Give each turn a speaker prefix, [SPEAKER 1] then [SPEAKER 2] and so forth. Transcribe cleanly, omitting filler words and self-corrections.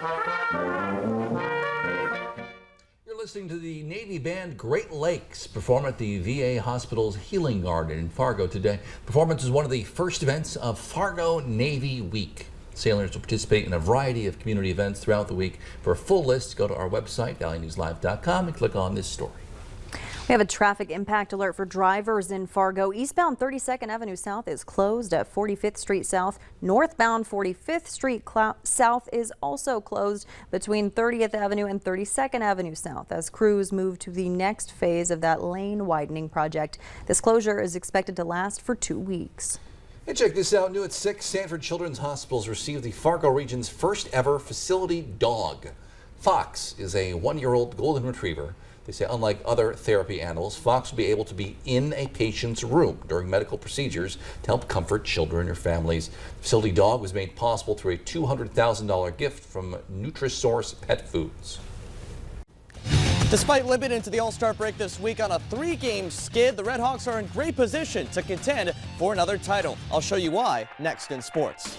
[SPEAKER 1] You're listening to the Navy band Great Lakes perform at the VA Hospital's Healing Garden in Fargo today. Performance is one of the first events of Fargo Navy Week. Sailors will participate in a variety of community events throughout the week. For a full list, go to our website, valleynewslive.com, and click on this story.
[SPEAKER 2] We have a traffic impact alert for drivers in Fargo. Eastbound 32nd Avenue South is closed at 45th Street South. Northbound 45th Street South is also closed between 30th Avenue and 32nd Avenue South as crews move to the next phase of that lane widening project. This closure is expected to last for 2 weeks.
[SPEAKER 1] Hey, check this out. New at 6, Sanford Children's Hospitals received the Fargo region's first ever facility dog. Fox is a 1-year-old golden retriever. They say unlike other therapy animals, Fox will be able to be in a patient's room during medical procedures to help comfort children or families. The facility dog was made possible through a $200,000 gift from Nutrisource Pet Foods.
[SPEAKER 3] Despite limping into the All-Star break this week on a 3-game skid, the Red Hawks are in great position to contend for another title. I'll show you why next in sports.